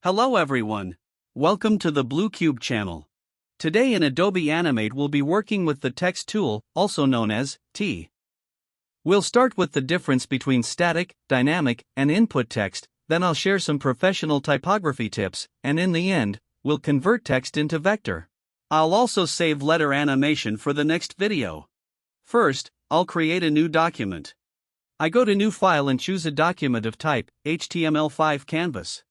Hello everyone. Welcome to the Blue Cube channel. Today in Adobe Animate we'll be working with the text tool, also known as T. We'll start with the difference between static, dynamic, and input text, then I'll share some professional typography tips, and in the end, we'll convert text into vector. I'll also save letter animation for the next video. First, I'll create a new document. I go to New File and choose a document of type HTML5 Canvas.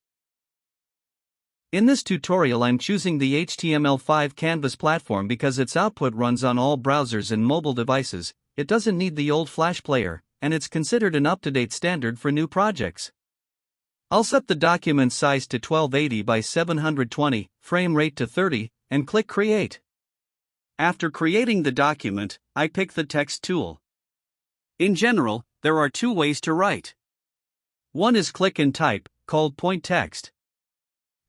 In this tutorial I'm choosing the HTML5 Canvas platform because its output runs on all browsers and mobile devices, it doesn't need the old Flash player, and it's considered an up-to-date standard for new projects. I'll set the document size to 1280 by 720, frame rate to 30, and click Create. After creating the document, I pick the text tool. In general, there are two ways to write. One is click and type, called point text.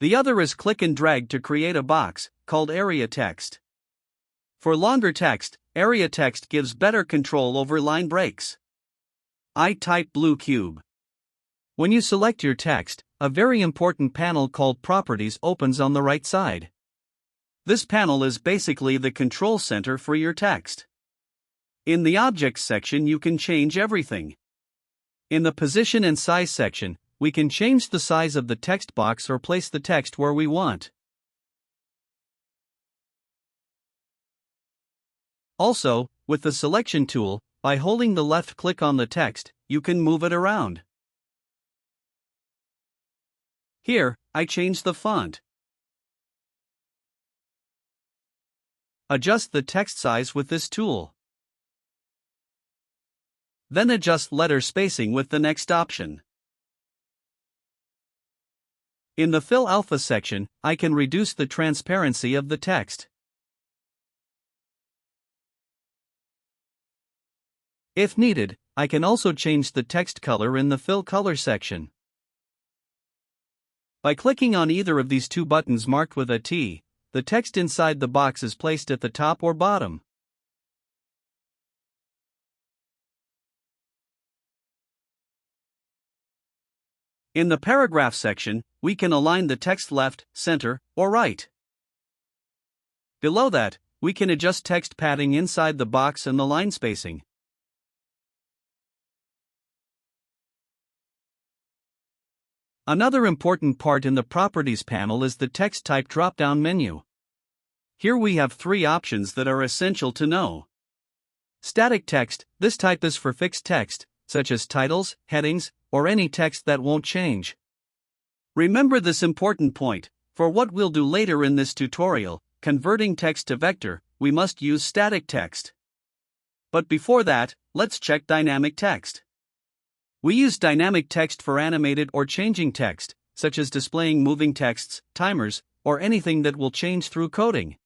The other is click and drag to create a box, called area text. For longer text, area text gives better control over line breaks. I type Blue Cube. When you select your text, a very important panel called Properties opens on the right side. This panel is basically the control center for your text. In the Objects section you can change everything. In the Position and Size section, we can change the size of the text box or place the text where we want. Also, with the Selection tool, by holding the left click on the text, you can move it around. Here, I change the font. Adjust the text size with this tool. Then adjust letter spacing with the next option. In the Fill Alpha section, I can reduce the transparency of the text. If needed, I can also change the text color in the Fill Color section. By clicking on either of these two buttons marked with a T, the text inside the box is placed at the top or bottom. In the Paragraph section, we can align the text left, center, or right. Below that, we can adjust text padding inside the box and the line spacing. Another important part in the Properties panel is the Text Type drop-down menu. Here we have three options that are essential to know. Static text, this type is for fixed text, such as titles, headings, or any text that won't change. Remember this important point, for what we'll do later in this tutorial, converting text to vector, we must use static text. But before that, let's check dynamic text. We use dynamic text for animated or changing text, such as displaying moving texts, timers, or anything that will change through coding.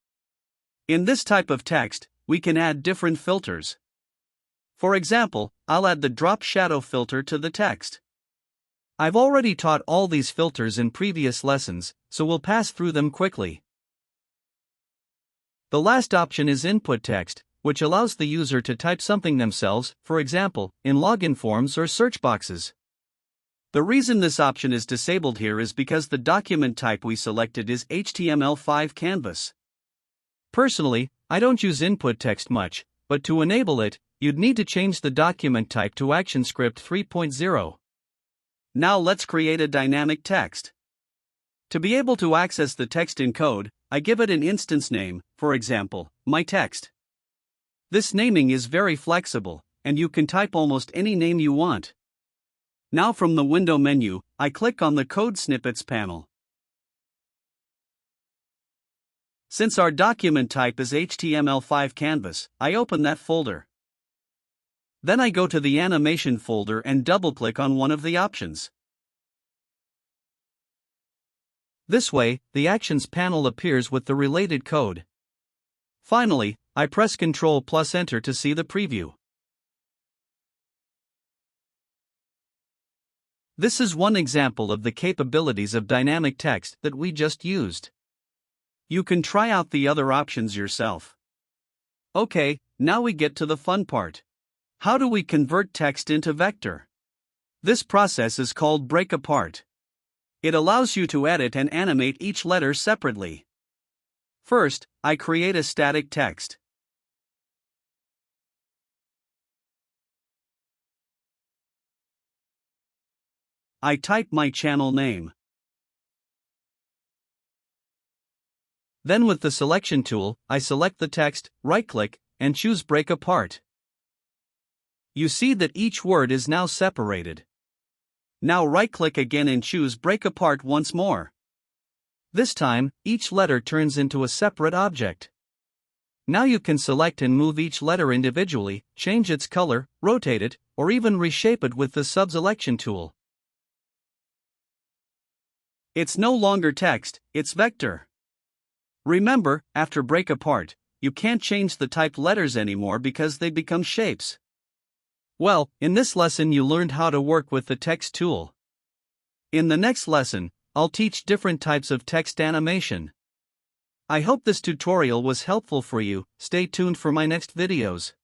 In this type of text, we can add different filters. For example, I'll add the drop shadow filter to the text. I've already taught all these filters in previous lessons, so we'll pass through them quickly. The last option is input text, which allows the user to type something themselves, for example, in login forms or search boxes. The reason this option is disabled here is because the document type we selected is HTML5 Canvas. Personally, I don't use input text much, but to enable it, you'd need to change the document type to ActionScript 3.0. Now let's create a dynamic text. To be able to access the text in code, I give it an instance name, for example, my text. This naming is very flexible, and you can type almost any name you want. Now from the window menu, I click on the Code Snippets panel. Since our document type is HTML5 Canvas, I open that folder. Then I go to the Animation folder and double-click on one of the options. This way, the Actions panel appears with the related code. Finally, I press Ctrl+Enter to see the preview. This is one example of the capabilities of dynamic text that we just used. You can try out the other options yourself. Okay, now we get to the fun part. How do we convert text into vector? This process is called break apart. It allows you to edit and animate each letter separately. First, I create a static text. I type my channel name. Then with the selection tool, I select the text, right-click, and choose Break Apart. You see that each word is now separated. Now right-click again and choose Break Apart once more. This time, each letter turns into a separate object. Now you can select and move each letter individually, change its color, rotate it, or even reshape it with the Subselection tool. It's no longer text, it's vector. Remember, after Break Apart, you can't change the typed letters anymore because they become shapes. Well, in this lesson you learned how to work with the text tool. In the next lesson, I'll teach different types of text animation. I hope this tutorial was helpful for you. Stay tuned for my next videos.